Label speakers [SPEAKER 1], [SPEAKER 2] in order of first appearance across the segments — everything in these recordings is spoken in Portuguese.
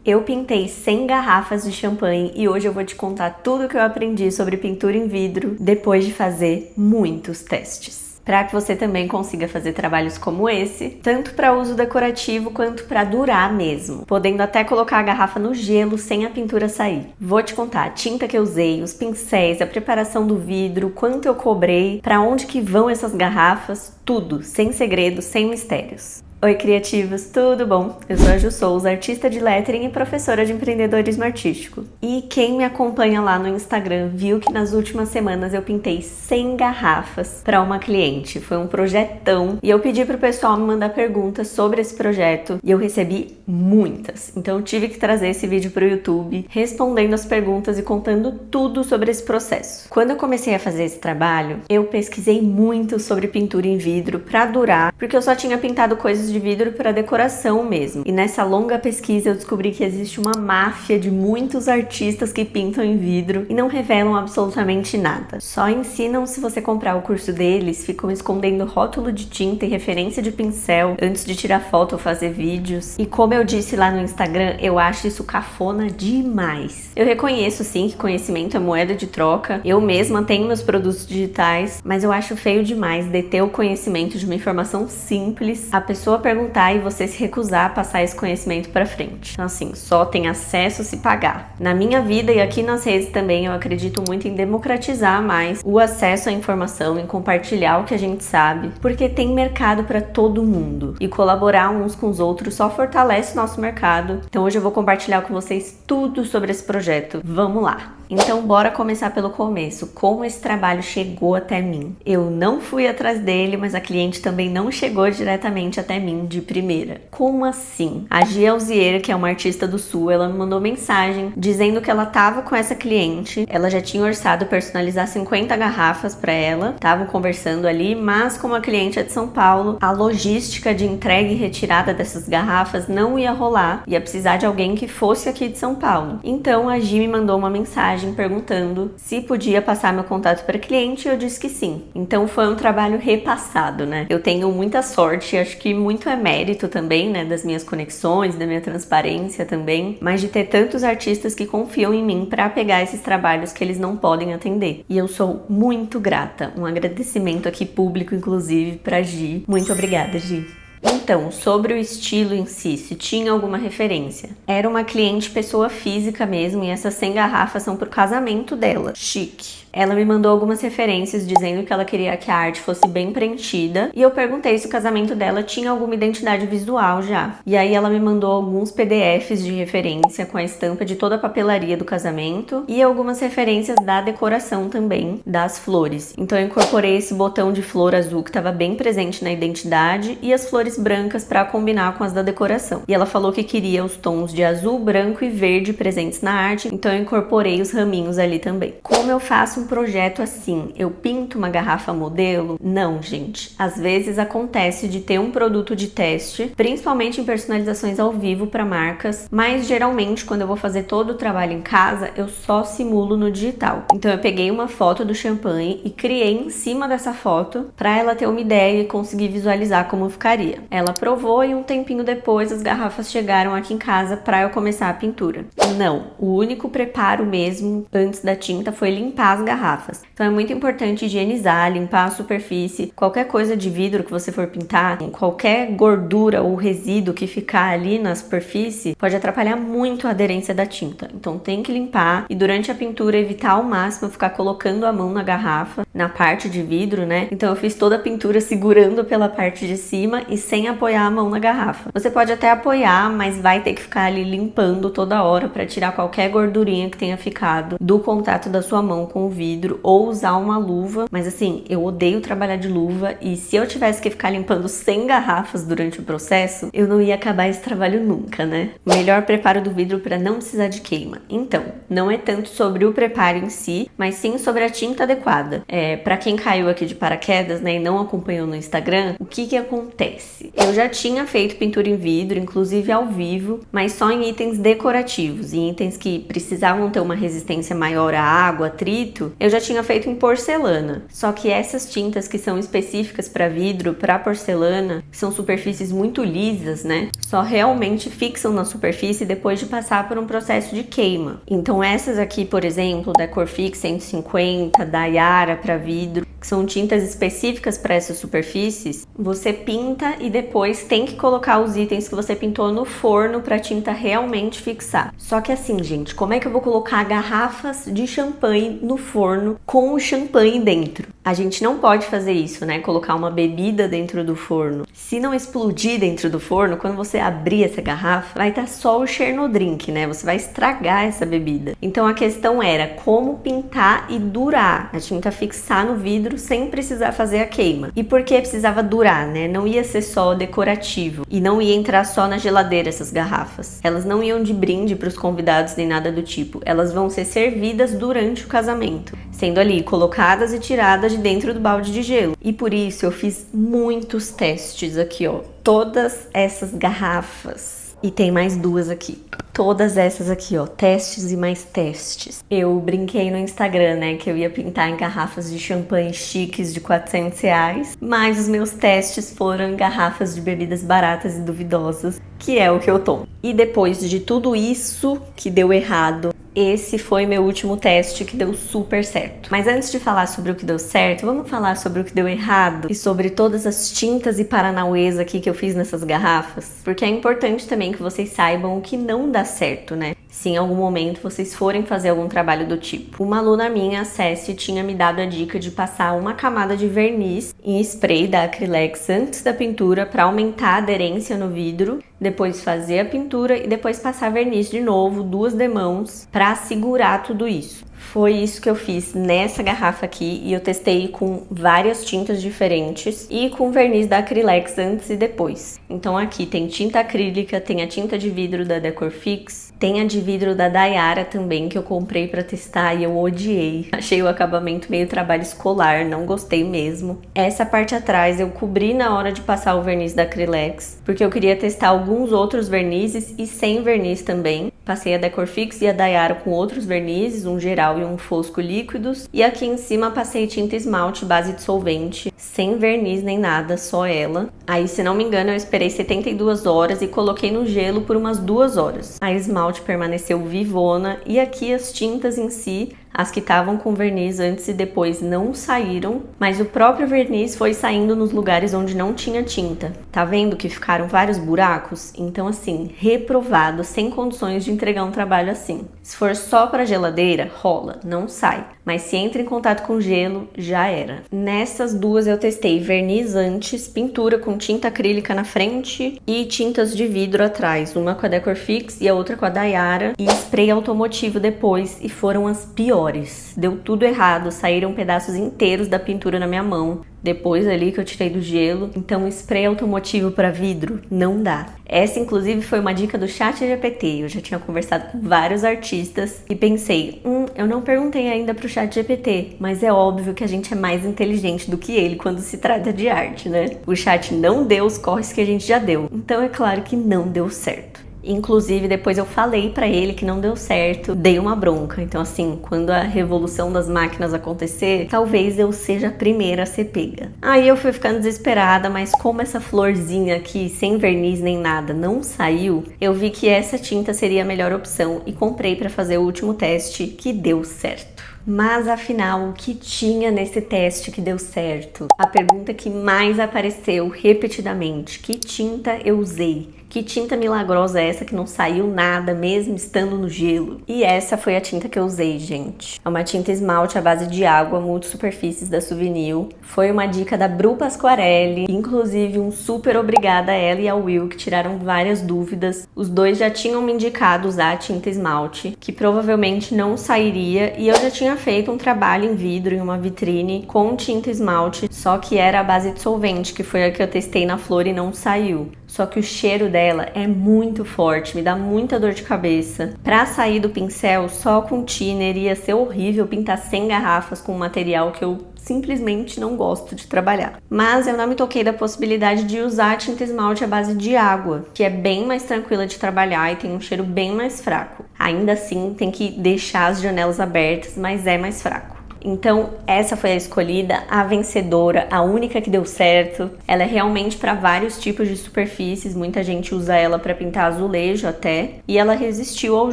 [SPEAKER 1] Eu pintei 100 garrafas de champanhe e hoje eu vou te contar tudo o que eu aprendi sobre pintura em vidro depois de fazer muitos testes. Para que você também consiga fazer trabalhos como esse, tanto para uso decorativo quanto para durar mesmo, podendo até colocar a garrafa no gelo sem a pintura sair. Vou te contar a tinta que eu usei, os pincéis, a preparação do vidro, quanto eu cobrei, para onde que vão essas garrafas, tudo, sem segredos, sem mistérios. Oi criativos, tudo bom? Eu sou a Ju Souza, artista de lettering e professora de empreendedorismo artístico. E quem me acompanha lá no Instagram viu que nas últimas semanas eu pintei 100 garrafas para uma cliente. Foi um projetão e eu pedi pro pessoal me mandar perguntas sobre esse projeto e eu recebi muitas. Então eu tive que trazer esse vídeo pro YouTube, respondendo as perguntas e contando tudo sobre esse processo. Quando eu comecei a fazer esse trabalho, eu pesquisei muito sobre pintura em vidro para durar, porque eu só tinha pintado coisas de vidro para decoração mesmo. E nessa longa pesquisa eu descobri que existe uma máfia de muitos artistas que pintam em vidro e não revelam absolutamente nada. Só ensinam se você comprar o curso deles, ficam escondendo rótulo de tinta e referência de pincel antes de tirar foto ou fazer vídeos. E como eu disse lá no Instagram, eu acho isso cafona demais. Eu reconheço sim que conhecimento é moeda de troca. Eu mesma tenho meus produtos digitais, mas eu acho feio demais deter o conhecimento de uma informação simples, a pessoa perguntar e você se recusar a passar esse conhecimento para frente. Então assim, só tem acesso se pagar. Na minha vida e aqui nas redes também eu acredito muito em democratizar mais o acesso à informação, em compartilhar o que a gente sabe, porque tem mercado para todo mundo e colaborar uns com os outros só fortalece o nosso mercado. Então hoje eu vou compartilhar com vocês tudo sobre esse projeto. Vamos lá! Então bora começar pelo começo, como esse trabalho chegou até mim. Eu não fui atrás dele, mas a cliente também não chegou diretamente até mim de primeira. Como assim? A Gia Alzier, que é uma artista do Sul, ela me mandou mensagem dizendo que ela tava com essa cliente, ela já tinha orçado personalizar 50 garrafas para ela, estavam conversando ali, mas como a cliente é de São Paulo, a logística de entrega e retirada dessas garrafas não ia rolar, ia precisar de alguém que fosse aqui de São Paulo. Então a Gia me mandou uma mensagem perguntando se podia passar meu contato para cliente e eu disse que sim. Então foi um trabalho repassado, né? Eu tenho muita sorte, acho que muito é mérito também, né, das minhas conexões, da minha transparência também, mas de ter tantos artistas que confiam em mim para pegar esses trabalhos que eles não podem atender. E eu sou muito grata. Um agradecimento aqui público, inclusive, para Gi. Muito obrigada, Gi. Então, sobre o estilo em si, se tinha alguma referência. Era uma cliente pessoa física mesmo e essas 100 garrafas são pro casamento dela. Chique. Ela me mandou algumas referências dizendo que ela queria que a arte fosse bem preenchida e eu perguntei se o casamento dela tinha alguma identidade visual já. E aí ela me mandou alguns PDFs de referência com a estampa de toda a papelaria do casamento e algumas referências da decoração também, das flores. Então eu incorporei esse botão de flor azul que estava bem presente na identidade e as flores brancas para combinar com as da decoração. E ela falou que queria os tons de azul, branco e verde presentes na arte, então eu incorporei os raminhos ali também. Como eu faço um projeto assim? Eu pinto uma garrafa modelo? Não, gente. Às vezes acontece de ter um produto de teste, principalmente em personalizações ao vivo para marcas, mas geralmente quando eu vou fazer todo o trabalho em casa, eu só simulo no digital. Então eu peguei uma foto do champanhe e criei em cima dessa foto para ela ter uma ideia e conseguir visualizar como ficaria. Ela aprovou e um tempinho depois as garrafas chegaram aqui em casa para eu começar a pintura. Não, o único preparo mesmo antes da tinta foi limpar as garrafas. Então é muito importante higienizar, limpar a superfície, qualquer coisa de vidro que você for pintar, qualquer gordura ou resíduo que ficar ali na superfície pode atrapalhar muito a aderência da tinta. Então tem que limpar e durante a pintura evitar ao máximo ficar colocando a mão na garrafa, na parte de vidro, né? Então eu fiz toda a pintura segurando pela parte de cima e sem apoiar a mão na garrafa. Você pode até apoiar, mas vai ter que ficar ali limpando toda hora para tirar qualquer gordurinha que tenha ficado do contato da sua mão com o vidro ou usar uma luva. Mas assim, eu odeio trabalhar de luva e se eu tivesse que ficar limpando 100 garrafas durante o processo, eu não ia acabar esse trabalho nunca, né? Melhor preparo do vidro para não precisar de queima. Então, não é tanto sobre o preparo em si, mas sim sobre a tinta adequada. Para quem caiu aqui de paraquedas, né, e não acompanhou no Instagram, o que acontece? acontece? Eu já tinha feito pintura em vidro, inclusive ao vivo, mas só em itens decorativos, em itens que precisavam ter uma resistência maior à água, atrito, eu já tinha feito em porcelana. Só que essas tintas que são específicas para vidro, para porcelana, que são superfícies muito lisas, né? Só realmente fixam na superfície depois de passar por um processo de queima. Então essas aqui, por exemplo, da Corfix 150, da Yara para vidro, que são tintas específicas para essas superfícies, você pinta e depois tem que colocar os itens que você pintou no forno para a tinta realmente fixar. Só que assim, gente, como é que eu vou colocar garrafas de champanhe no forno com o champanhe dentro? A gente não pode fazer isso, né? Colocar uma bebida dentro do forno. Se não explodir dentro do forno, quando você abrir essa garrafa, vai estar só o Chernodrink, né? Você vai estragar essa bebida. Então a questão era como pintar e durar, a tinta fixar no vidro sem precisar fazer a queima. E por que precisava durar, né? Não ia ser só decorativo e não ia entrar só na geladeira essas garrafas. Elas não iam de brinde para os convidados nem nada do tipo. Elas vão ser servidas durante o casamento, sendo ali colocadas e tiradas de dentro do balde de gelo. E por isso eu fiz muitos testes aqui, ó. Todas essas garrafas. E tem mais duas aqui. Todas essas aqui, ó, testes e mais testes. Eu brinquei no Instagram, né, que eu ia pintar em garrafas de champanhe chiques de R$400, mas os meus testes foram em garrafas de bebidas baratas e duvidosas, que é o que eu tomo. E depois de tudo isso que deu errado, esse foi meu último teste que deu super certo. Mas antes de falar sobre o que deu certo, vamos falar sobre o que deu errado e sobre todas as tintas e paranauês aqui que eu fiz nessas garrafas. Porque é importante também que vocês saibam o que não dá certo, né? Se em algum momento vocês forem fazer algum trabalho do tipo. Uma aluna minha, a Cessi, tinha me dado a dica de passar uma camada de verniz em spray da Acrylex antes da pintura para aumentar a aderência no vidro, depois fazer a pintura e depois passar verniz de novo, 2 demãos, para segurar tudo isso. Foi isso que eu fiz nessa garrafa aqui e eu testei com várias tintas diferentes e com verniz da Acrylex antes e depois. Então aqui tem tinta acrílica, tem a tinta de vidro da Decorfix, tem a de vidro da Daiara também que eu comprei pra testar e eu odiei. Achei o acabamento meio trabalho escolar, não gostei mesmo. Essa parte atrás eu cobri na hora de passar o verniz da Acrylex, porque eu queria testar alguns outros vernizes e sem verniz também. Passei a Decorfix e a Daiara com outros vernizes, um geral e um fosco líquidos. E aqui em cima passei tinta esmalte base dissolvente, sem verniz nem nada, só ela. Aí, se não me engano, eu esperei 72 horas e coloquei no gelo por umas 2 horas. A esmalte permaneceu vivona e aqui as tintas em si, as que estavam com verniz antes e depois não saíram, mas o próprio verniz foi saindo nos lugares onde não tinha tinta. Tá vendo que ficaram vários buracos? Então assim, reprovado, sem condições de entregar um trabalho assim. Se for só para geladeira, rola, não sai. Mas se entra em contato com gelo, já era. Nessas duas eu testei verniz antes, pintura com tinta acrílica na frente e tintas de vidro atrás. Uma com a Decorfix e a outra com a Daiara. E spray automotivo depois e foram as piores. Deu tudo errado, saíram pedaços inteiros da pintura na minha mão. Depois ali que eu tirei do gelo. Então spray automotivo para vidro não dá. Essa inclusive foi uma dica do ChatGPT. Eu já tinha conversado com vários artistas e pensei, eu não perguntei ainda pro ChatGPT, mas é óbvio que a gente é mais inteligente do que ele quando se trata de arte, né? O chat não deu os corres que a gente já deu. Então é claro que não deu certo. Inclusive, depois eu falei pra ele que não deu certo, dei uma bronca. Então assim, quando a revolução das máquinas acontecer, talvez eu seja a primeira a ser pega. Aí eu fui ficando desesperada, mas como essa florzinha aqui, sem verniz nem nada, não saiu, eu vi que essa tinta seria a melhor opção e comprei pra fazer o último teste, que deu certo. Mas afinal, o que tinha nesse teste que deu certo? A pergunta que mais apareceu repetidamente: que tinta eu usei? Que tinta milagrosa é essa que não saiu nada, mesmo estando no gelo? E essa foi a tinta que eu usei, gente. É uma tinta esmalte à base de água, multisuperfícies da Souvenir. Foi uma dica da Bru Pasquarelli. Inclusive, um super obrigada a ela e ao Will, que tiraram várias dúvidas. Os dois já tinham me indicado usar a tinta esmalte, que provavelmente não sairia. E eu já tinha feito um trabalho em vidro, em uma vitrine, com tinta esmalte, só que era a base dissolvente, que foi a que eu testei na flor e não saiu. Só que o cheiro dela é muito forte, me dá muita dor de cabeça. Pra sair do pincel, só com thinner ia ser horrível pintar 100 garrafas com um material que eu simplesmente não gosto de trabalhar. Mas eu não me toquei da possibilidade de usar tinta esmalte à base de água, que é bem mais tranquila de trabalhar e tem um cheiro bem mais fraco. Ainda assim, tem que deixar as janelas abertas, mas é mais fraco. Então, essa foi a escolhida, a vencedora, a única que deu certo. Ela é realmente para vários tipos de superfícies, muita gente usa ela para pintar azulejo até, e ela resistiu ao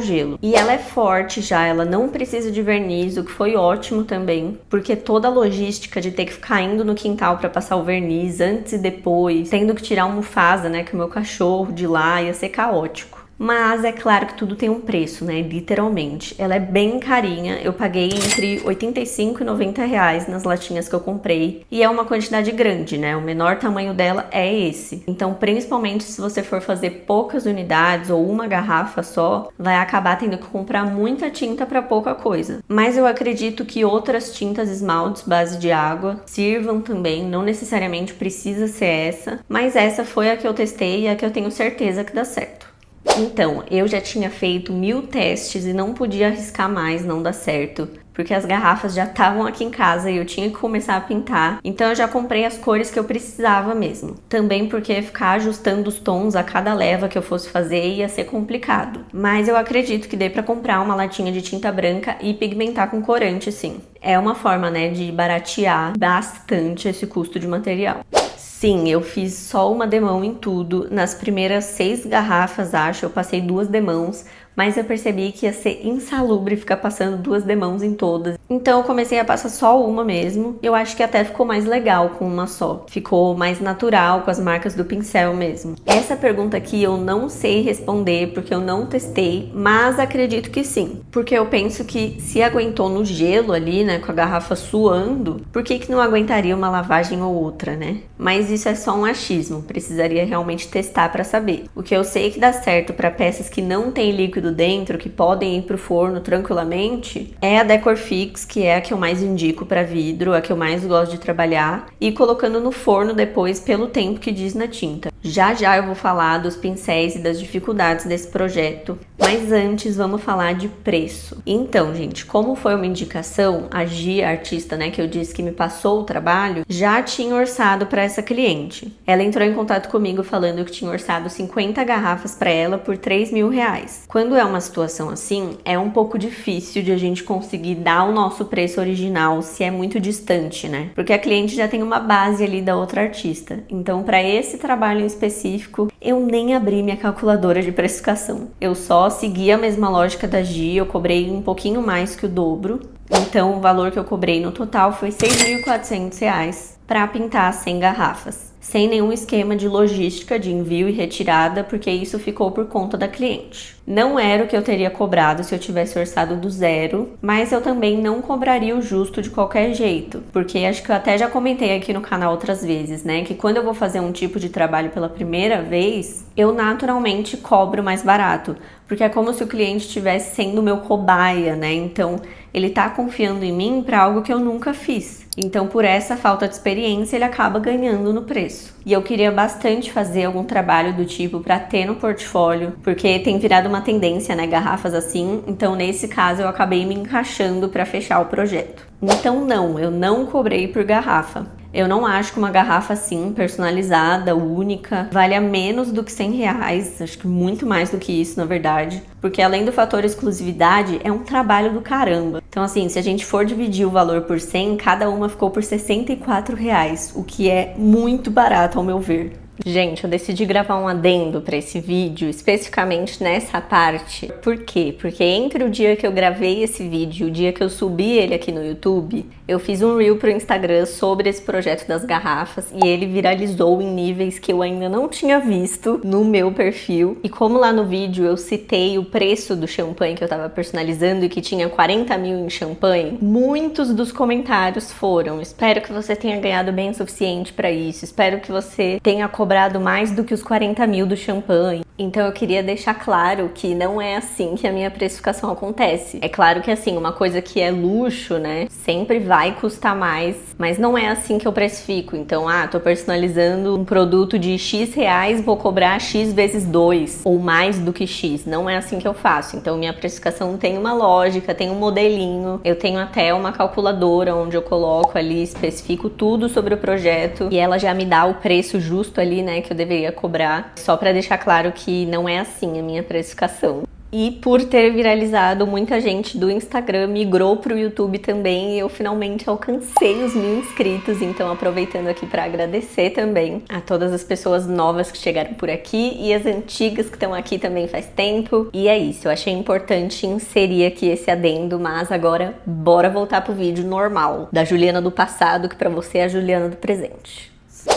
[SPEAKER 1] gelo. E ela é forte já, ela não precisa de verniz, o que foi ótimo também, porque toda a logística de ter que ficar indo no quintal para passar o verniz antes e depois, tendo que tirar o Mufasa, né, que é o meu cachorro de lá, ia ser caótico. Mas é claro que tudo tem um preço, né? Literalmente. Ela é bem carinha. Eu paguei entre 85 e 90 reais nas latinhas que eu comprei. E é uma quantidade grande, né? O menor tamanho dela é esse. Então, principalmente se você for fazer poucas unidades ou uma garrafa só, vai acabar tendo que comprar muita tinta para pouca coisa. Mas eu acredito que outras tintas esmaltes base de água sirvam também. Não necessariamente precisa ser essa. Mas essa foi a que eu testei e a que eu tenho certeza que dá certo. Então, eu já tinha feito 1000 testes e não podia arriscar mais, não dá certo, porque as garrafas já estavam aqui em casa e eu tinha que começar a pintar, então eu já comprei as cores que eu precisava mesmo. Também porque ficar ajustando os tons a cada leva que eu fosse fazer ia ser complicado. Mas eu acredito que dê pra comprar uma latinha de tinta branca e pigmentar com corante, sim. É uma forma, né, de baratear bastante esse custo de material. Sim, eu fiz só uma demão em tudo. Nas primeiras 6 garrafas, acho, eu passei 2 demãos, mas eu percebi que ia ser insalubre ficar passando 2 demãos em todas. Então eu comecei a passar só uma mesmo. Eu acho que até ficou mais legal com uma só. Ficou mais natural com as marcas do pincel mesmo. Essa pergunta aqui eu não sei responder porque eu não testei, mas acredito que sim. Porque eu penso que se aguentou no gelo ali, né, com a garrafa suando, por que não aguentaria uma lavagem ou outra, né? Mas isso é só um achismo, precisaria realmente testar para saber. O que eu sei que dá certo para peças que não tem líquido dentro, que podem ir pro forno tranquilamente, é a Decorfix, que é a que eu mais indico para vidro, a que eu mais gosto de trabalhar, e colocando no forno depois pelo tempo que diz na tinta. Já já eu vou falar dos pincéis e das dificuldades desse projeto, mas antes vamos falar de preço. Então, gente, como foi uma indicação, a Gi, a artista, né, que eu disse que me passou o trabalho, já tinha orçado para essa cliente. Ela entrou em contato comigo falando que tinha orçado 50 garrafas para ela por 3.000 reais. Quando é uma situação assim, é um pouco difícil de a gente conseguir dar o nosso preço original se é muito distante, né? Porque a cliente já tem uma base ali da outra artista. Então, para esse trabalho em específico, eu nem abri minha calculadora de precificação. Eu só segui a mesma lógica da Gi, eu cobrei um pouquinho mais que o dobro. Então, o valor que eu cobrei no total foi R$ 6.400 para pintar 100 garrafas. Sem nenhum esquema de logística de envio e retirada, porque isso ficou por conta da cliente. Não era o que eu teria cobrado se eu tivesse orçado do zero, mas eu também não cobraria o justo de qualquer jeito, porque acho que eu até já comentei aqui no canal outras vezes, né, que quando eu vou fazer um tipo de trabalho pela primeira vez, eu naturalmente cobro mais barato, porque é como se o cliente estivesse sendo meu cobaia, né, então ele tá confiando em mim para algo que eu nunca fiz. Então, por essa falta de experiência, ele acaba ganhando no preço. E eu queria bastante fazer algum trabalho do tipo para ter no portfólio, porque tem virado uma tendência, né, garrafas assim. Então, nesse caso, eu acabei me encaixando para fechar o projeto. Então, não, eu não cobrei por garrafa. Eu não acho que uma garrafa assim, personalizada, única, valha menos do que 100 reais. Acho que muito mais do que isso, na verdade. Porque além do fator exclusividade, é um trabalho do caramba. Então assim, se a gente for dividir o valor por 100, cada uma ficou por 64 reais, o que é muito barato ao meu ver. Gente, eu decidi gravar um adendo para esse vídeo, especificamente nessa parte. Por quê? Porque entre o dia que eu gravei esse vídeo e o dia que eu subi ele aqui no YouTube, eu fiz um reel pro Instagram sobre esse projeto das garrafas e ele viralizou em níveis que eu ainda não tinha visto no meu perfil. E como lá no vídeo eu citei o preço do champanhe que eu tava personalizando e que tinha 40 mil em champanhe, muitos dos comentários foram: espero que você tenha ganhado bem o suficiente para isso, espero que você tenha cobrado mais do que os 40 mil do champanhe. Então eu queria deixar claro que não é assim que a minha precificação acontece. É claro que assim, uma coisa que é luxo, né, sempre vai custar mais, mas não é assim que eu precifico. Então, tô personalizando um produto de X reais, vou cobrar X vezes 2 ou mais do que X. Não é assim que eu faço. Então minha precificação tem uma lógica, tem um modelinho, eu tenho até uma calculadora onde eu coloco ali, especifico tudo sobre o projeto e ela já me dá o preço justo ali, né, que eu deveria cobrar. Só pra deixar claro que não é assim a minha precificação. E por ter viralizado, muita gente do Instagram migrou pro YouTube também e eu finalmente alcancei os 1000 inscritos, então aproveitando aqui para agradecer também a todas as pessoas novas que chegaram por aqui e as antigas que estão aqui também faz tempo. E é isso, eu achei importante inserir aqui esse adendo, mas agora bora voltar pro vídeo normal da Juliana do passado, que para você é a Juliana do presente.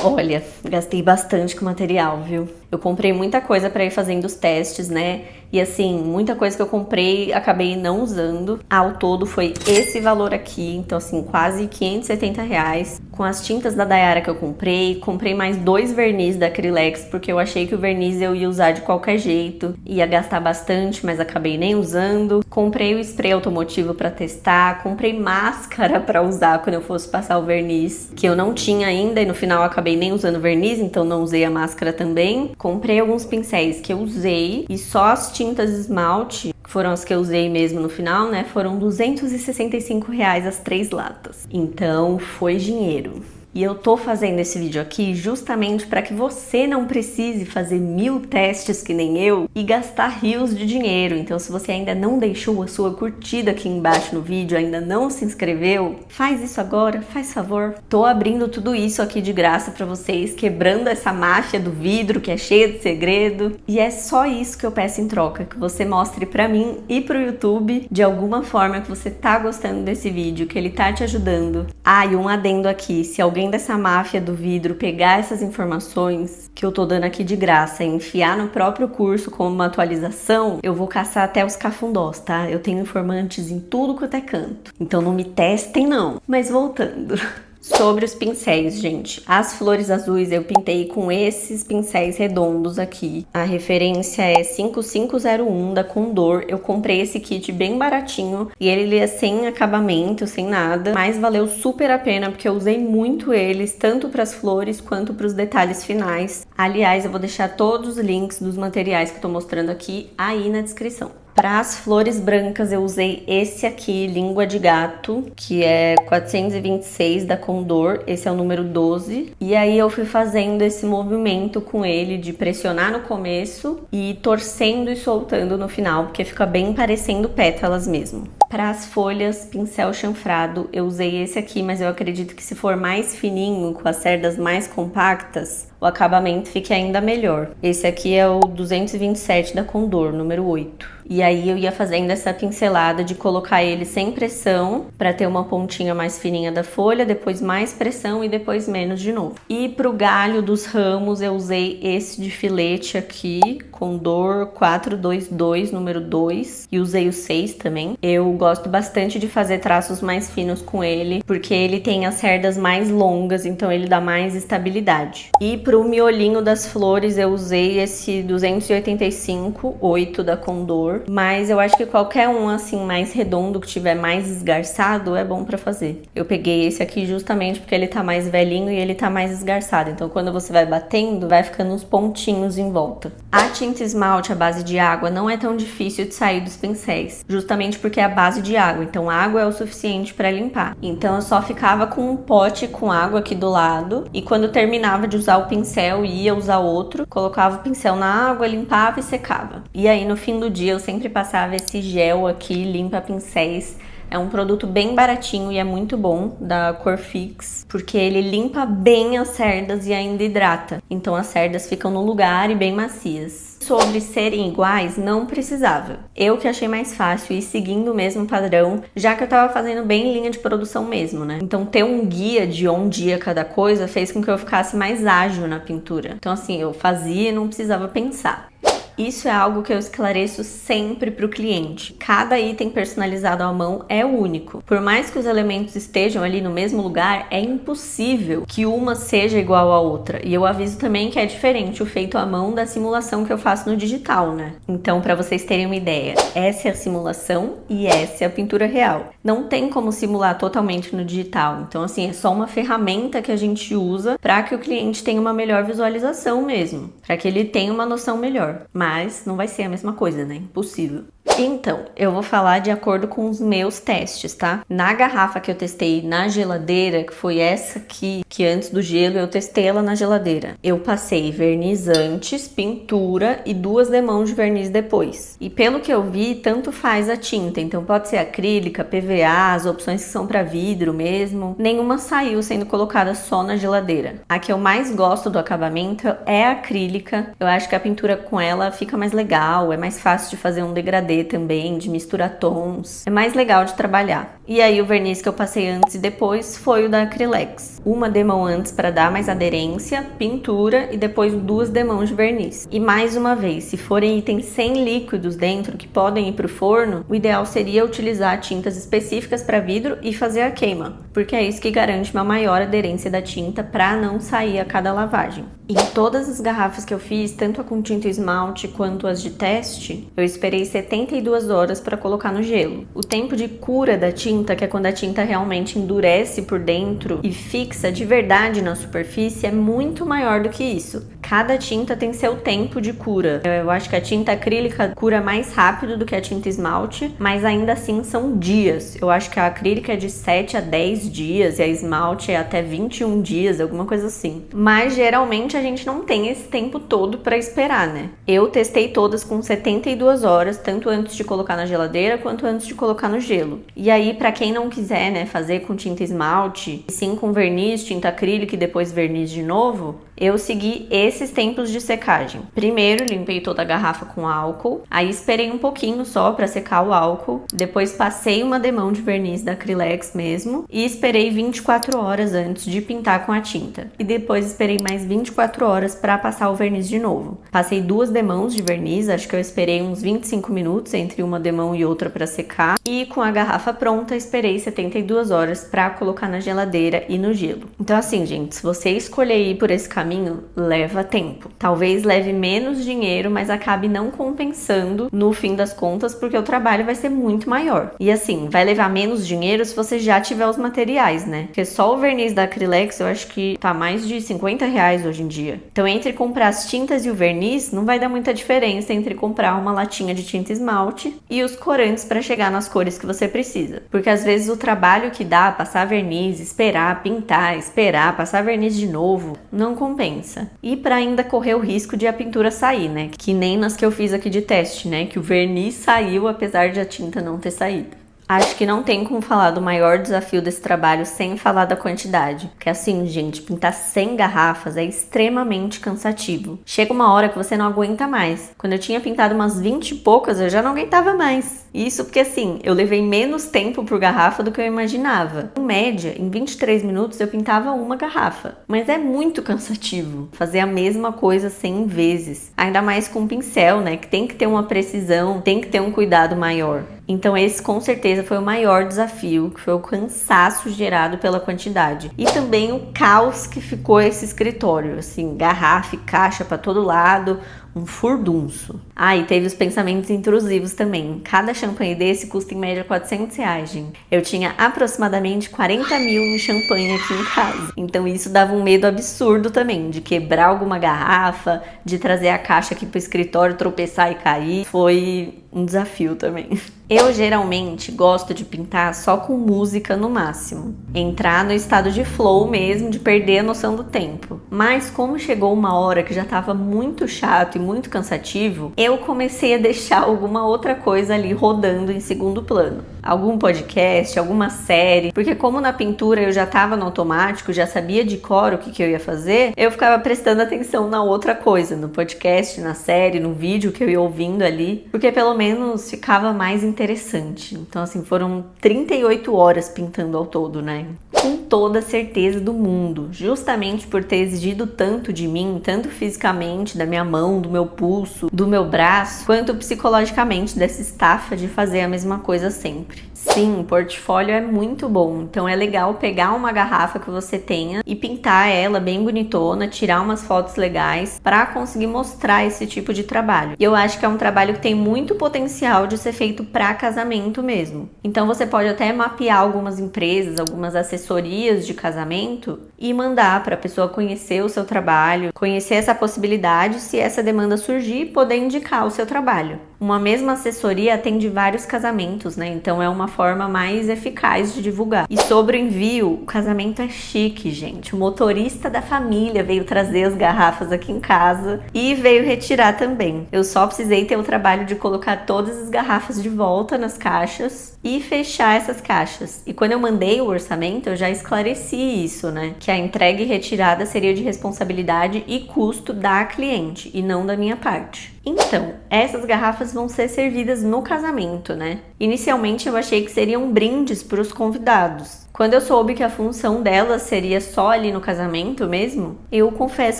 [SPEAKER 1] Olha, gastei bastante com material, viu? Eu comprei muita coisa pra ir fazendo os testes, né? E assim, muita coisa que eu comprei, acabei não usando. Ao todo foi esse valor aqui, então assim, quase R$570. Com as tintas da Daiara que eu comprei mais 2 verniz da Acrylex, porque eu achei que o verniz eu ia usar de qualquer jeito. Ia gastar bastante, mas acabei nem usando. Comprei o spray automotivo pra testar, comprei máscara pra usar quando eu fosse passar o verniz, que eu não tinha ainda, e no final eu acabei nem usando verniz, então não usei a máscara também. Comprei alguns pincéis que eu usei e só as tintas esmalte, que foram as que eu usei mesmo no final, né, foram R$265 as 3 latas. Então foi dinheiro. E eu tô fazendo esse vídeo aqui justamente para que você não precise fazer 1000 testes que nem eu e gastar rios de dinheiro. Então se você ainda não deixou a sua curtida aqui embaixo no vídeo, ainda não se inscreveu, faz isso agora, faz favor. Tô abrindo tudo isso aqui de graça para vocês, quebrando essa máfia do vidro que é cheia de segredo. E é só isso que eu peço em troca, que você mostre para mim e pro YouTube de alguma forma que você tá gostando desse vídeo, que ele tá te ajudando. E um adendo aqui, se alguém dessa máfia do vidro pegar essas informações que eu tô dando aqui de graça e enfiar no próprio curso como uma atualização, eu vou caçar até os cafundós, tá? Eu tenho informantes em tudo quanto é canto. Então não me testem não. Mas voltando. Sobre os pincéis, gente. As flores azuis eu pintei com esses pincéis redondos aqui. A referência é 5501 da Condor. Eu comprei esse kit bem baratinho e ele é sem acabamento, sem nada. Mas valeu super a pena porque eu usei muito eles, tanto para as flores quanto para os detalhes finais. Aliás, eu vou deixar todos os links dos materiais que eu tô mostrando aqui aí na descrição. Para as flores brancas eu usei esse aqui, Língua de Gato, que é 426 da Condor, esse é o número 12. E aí eu fui fazendo esse movimento com ele de pressionar no começo e torcendo e soltando no final, porque fica bem parecendo pétalas mesmo. Para as folhas, pincel chanfrado, eu usei esse aqui, mas eu acredito que se for mais fininho, com as cerdas mais compactas, o acabamento fique ainda melhor. Esse aqui é o 227 da Condor, número 8. E aí eu ia fazendo essa pincelada de colocar ele sem pressão, para ter uma pontinha mais fininha da folha, depois mais pressão e depois menos de novo. E pro galho dos ramos eu usei esse de filete aqui, Condor 422, número 2, e usei o 6 também. Eu gosto bastante de fazer traços mais finos com ele, porque ele tem as cerdas mais longas, então ele dá mais estabilidade. E pro miolinho das flores eu usei esse 285, 8 da Condor, mas eu acho que qualquer um assim mais redondo que tiver mais esgarçado é bom pra fazer. Eu peguei esse aqui justamente porque ele tá mais velhinho e ele tá mais esgarçado, então quando você vai batendo, vai ficando uns pontinhos em volta. A tinta esmalte à base de água não é tão difícil de sair dos pincéis, justamente porque é a base de água, então água é o suficiente para limpar. Então eu só ficava com um pote com água aqui do lado e quando eu terminava de usar o pincel e ia usar outro, colocava o pincel na água, limpava e secava. E aí no fim do dia eu sempre passava esse gel aqui, limpa pincéis. É um produto bem baratinho e é muito bom, da Corfix, porque ele limpa bem as cerdas e ainda hidrata. Então as cerdas ficam no lugar e bem macias. Sobre serem iguais, não precisava. Eu que achei mais fácil ir seguindo o mesmo padrão, já que eu tava fazendo bem linha de produção mesmo, né? Então ter um guia de onde ia cada coisa fez com que eu ficasse mais ágil na pintura. Então assim, eu fazia e não precisava pensar. Isso é algo que eu esclareço sempre para o cliente. Cada item personalizado à mão é único. Por mais que os elementos estejam ali no mesmo lugar, é impossível que uma seja igual à outra. E eu aviso também que é diferente o feito à mão da simulação que eu faço no digital, né? Então, para vocês terem uma ideia, essa é a simulação e essa é a pintura real. Não tem como simular totalmente no digital. Então, assim, é só uma ferramenta que a gente usa para que o cliente tenha uma melhor visualização mesmo, para que ele tenha uma noção melhor. Mas não vai ser a mesma coisa, né? Impossível. Então, eu vou falar de acordo com os meus testes, tá? Na garrafa que eu testei na geladeira, que foi essa aqui, que antes do gelo eu testei ela na geladeira. Eu passei verniz antes, pintura e 2 demãos de verniz depois. E pelo que eu vi, tanto faz a tinta. Então pode ser acrílica, PVA, as opções que são para vidro mesmo. Nenhuma saiu sendo colocada só na geladeira. A que eu mais gosto do acabamento é a acrílica. Eu acho que a pintura com ela fica mais legal, é mais fácil de fazer um degradê também, de misturar tons. É mais legal de trabalhar. E aí o verniz que eu passei antes e depois foi o da Acrylex. Uma demão antes para dar mais aderência, pintura e depois 2 demãos de verniz. E mais uma vez, se forem itens sem líquidos dentro que podem ir para o forno, o ideal seria utilizar tintas específicas para vidro e fazer a queima, porque é isso que garante uma maior aderência da tinta para não sair a cada lavagem. Em todas as garrafas que eu fiz, tanto a com tinta esmalte quanto as de teste, eu esperei 72 horas para colocar no gelo. O tempo de cura da tinta, que é quando a tinta realmente endurece por dentro e fixa de verdade na superfície, é muito maior do que isso. Cada tinta tem seu tempo de cura. Eu acho que a tinta acrílica cura mais rápido do que a tinta esmalte, mas ainda assim são dias. Eu acho que a acrílica é de 7 a 10 dias e a esmalte é até 21 dias, alguma coisa assim. Mas geralmente a gente não tem esse tempo todo para esperar, né? Eu testei todas com 72 horas, tanto antes de colocar na geladeira quanto antes de colocar no gelo. E aí, para quem não quiser, né, fazer com tinta esmalte, sim com verniz, tinta acrílica e depois verniz de novo, eu segui esses tempos de secagem. Primeiro, limpei toda a garrafa com álcool, aí esperei um pouquinho só para secar o álcool, depois passei uma demão de verniz da Acrylex mesmo e esperei 24 horas antes de pintar com a tinta. E depois esperei mais 24 horas para passar o verniz de novo. Passei 2 demãos de verniz, acho que eu esperei uns 25 minutos entre uma demão e outra para secar, e com a garrafa pronta esperei 72 horas para colocar na geladeira e no gelo. Então assim, gente, se você escolher ir por esse caminho, leva tempo. Talvez leve menos dinheiro, mas acabe não compensando no fim das contas, porque o trabalho vai ser muito maior. E assim, vai levar menos dinheiro se você já tiver os materiais, né? Porque só o verniz da Acrylex eu acho que tá mais de R$50 hoje em dia. Então entre comprar as tintas e o verniz, não vai dar muita diferença entre comprar uma latinha de tinta esmalte e os corantes para chegar nas cores que você precisa. Porque às vezes o trabalho que dá, passar verniz, esperar, pintar, esperar, passar verniz de novo, não compensa. E para ainda correr o risco de a pintura sair, né? Que nem nas que eu fiz aqui de teste, né? Que o verniz saiu apesar de a tinta não ter saído. Acho que não tem como falar do maior desafio desse trabalho sem falar da quantidade. Porque assim, gente, pintar 100 garrafas é extremamente cansativo. Chega uma hora que você não aguenta mais. Quando eu tinha pintado umas 20 e poucas, eu já não aguentava mais. Isso porque assim, eu levei menos tempo por garrafa do que eu imaginava. Em média, em 23 minutos eu pintava uma garrafa. Mas é muito cansativo fazer a mesma coisa 100 vezes. Ainda mais com pincel, né? Que tem que ter uma precisão, tem que ter um cuidado maior. Então esse com certeza foi o maior desafio, que foi o cansaço gerado pela quantidade. E também o caos que ficou esse escritório, assim, garrafa e caixa para todo lado, um furdunço. Ah, e teve os pensamentos intrusivos também. Cada champanhe desse custa em média R$400, gente. Eu tinha aproximadamente 40 mil em champanhe aqui em casa. Então isso dava um medo absurdo também, de quebrar alguma garrafa, de trazer a caixa aqui pro escritório, tropeçar e cair. Foi um desafio também. Eu geralmente gosto de pintar só com música no máximo. Entrar no estado de flow mesmo, de perder a noção do tempo. Mas como chegou uma hora que já tava muito chato e muito cansativo, eu comecei a deixar alguma outra coisa ali rodando em segundo plano. Algum podcast, alguma série, porque como na pintura eu já tava no automático, já sabia de cor o que eu ia fazer, eu ficava prestando atenção na outra coisa, no podcast, na série, no vídeo que eu ia ouvindo ali, porque pelo menos ficava mais interessante. Então assim, foram 38 horas pintando ao todo, né? com toda a certeza do mundo, justamente por ter exigido tanto de mim, tanto fisicamente, da minha mão, do meu pulso, do meu braço, quanto psicologicamente dessa estafa de fazer a mesma coisa sempre. Sim, o portfólio é muito bom, então é legal pegar uma garrafa que você tenha e pintar ela bem bonitona, tirar umas fotos legais para conseguir mostrar esse tipo de trabalho. E eu acho que é um trabalho que tem muito potencial de ser feito para casamento mesmo. Então você pode até mapear algumas empresas, algumas assessorias de casamento e mandar para a pessoa conhecer o seu trabalho, conhecer essa possibilidade, se essa demanda surgir, poder indicar o seu trabalho. Uma mesma assessoria atende vários casamentos, né? Então é uma forma mais eficaz de divulgar. E sobre o envio, o casamento é chique, gente. O motorista da família veio trazer as garrafas aqui em casa e veio retirar também. Eu só precisei ter o trabalho de colocar todas as garrafas de volta nas caixas e fechar essas caixas. E quando eu mandei o orçamento, eu já esclareci isso, né? Que a entrega e retirada seria de responsabilidade e custo da cliente e não da minha parte. Então, essas garrafas vão ser servidas no casamento, né? Inicialmente eu achei que seriam brindes para os convidados. Quando eu soube que a função delas seria só ali no casamento mesmo, eu confesso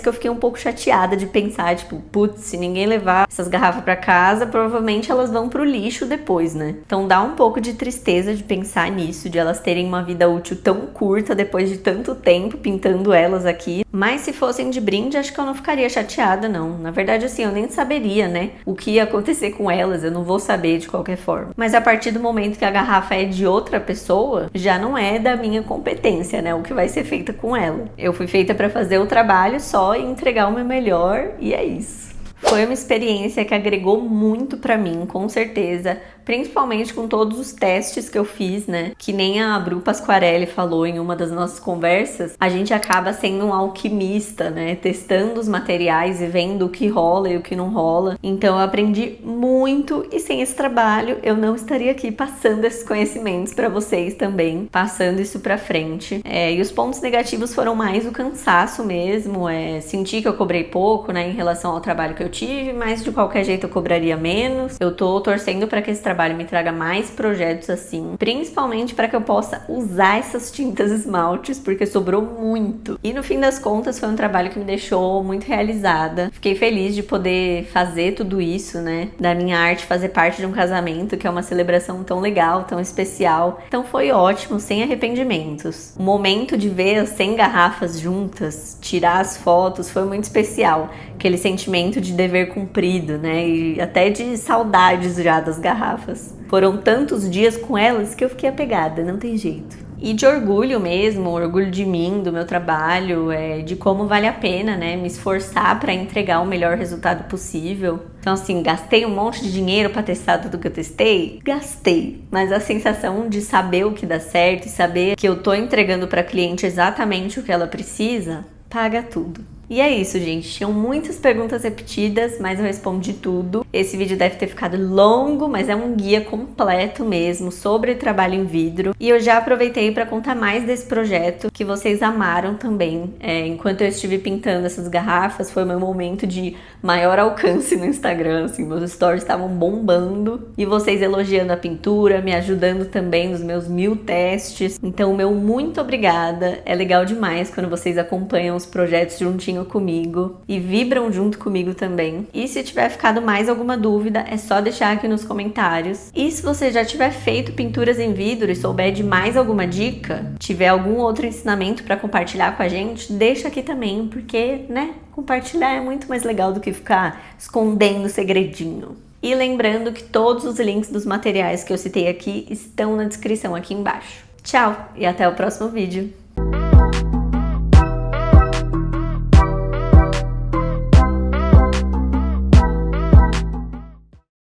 [SPEAKER 1] que eu fiquei um pouco chateada de pensar, tipo, putz, se ninguém levar essas garrafas para casa, provavelmente elas vão pro lixo depois, né? Então dá um pouco de tristeza de pensar nisso, de elas terem uma vida útil tão curta depois de tanto tempo pintando elas aqui. Mas se fossem de brinde, acho que eu não ficaria chateada, não. Na verdade, assim, eu nem saberia, né, o que ia acontecer com elas, eu não vou saber de qualquer forma. Mas a partir do momento que a garrafa é de outra pessoa, já não é da minha competência, né, o que vai ser feito com ela. Eu fui feita para fazer o trabalho só e entregar o meu melhor, e é isso. Foi uma experiência que agregou muito pra mim, com certeza, principalmente com todos os testes que eu fiz, né? Que nem a Bru Pasquarelli falou em uma das nossas conversas, a gente acaba sendo um alquimista, né? Testando os materiais e vendo o que rola e o que não rola. Então eu aprendi muito e sem esse trabalho eu não estaria aqui passando esses conhecimentos pra vocês também, passando isso pra frente. E os pontos negativos foram mais o cansaço mesmo, sentir que eu cobrei pouco, né? Em relação ao trabalho que eu tive, mas de qualquer jeito eu cobraria menos. Eu tô torcendo para que esse trabalho me traga mais projetos assim, principalmente para que eu possa usar essas tintas esmaltes, porque sobrou muito. E no fim das contas foi um trabalho que me deixou muito realizada. Fiquei feliz de poder fazer tudo isso, né? Da minha arte fazer parte de um casamento, que é uma celebração tão legal, tão especial. Então foi ótimo, sem arrependimentos. O momento de ver as 100 garrafas juntas, tirar as fotos, foi muito especial. Aquele sentimento de dever cumprido, né? E até de saudades já das garrafas. Foram tantos dias com elas que eu fiquei apegada, não tem jeito. E de orgulho mesmo, orgulho de mim, do meu trabalho, de como vale a pena, né? Me esforçar para entregar o melhor resultado possível. Então, assim, gastei um monte de dinheiro para testar tudo que eu testei? Gastei. Mas a sensação de saber o que dá certo e saber que eu tô entregando para a cliente exatamente o que ela precisa, paga tudo. E é isso, gente. Tinham muitas perguntas repetidas, mas eu respondi tudo. Esse vídeo deve ter ficado longo, mas é um guia completo mesmo sobre trabalho em vidro. E eu já aproveitei para contar mais desse projeto que vocês amaram também. Enquanto eu estive pintando essas garrafas, foi meu momento de maior alcance no Instagram. Assim, meus stories estavam bombando. E vocês elogiando a pintura, me ajudando também nos meus 1000 testes. Então, meu muito obrigada. É legal demais quando vocês acompanham os projetos juntinho comigo e vibram junto comigo também. E se tiver ficado mais alguma dúvida, é só deixar aqui nos comentários. E se você já tiver feito pinturas em vidro e souber de mais alguma dica, tiver algum outro ensinamento para compartilhar com a gente, deixa aqui também, porque, né, compartilhar é muito mais legal do que ficar escondendo segredinho. E lembrando que todos os links dos materiais que eu citei aqui estão na descrição aqui embaixo. Tchau e até o próximo vídeo!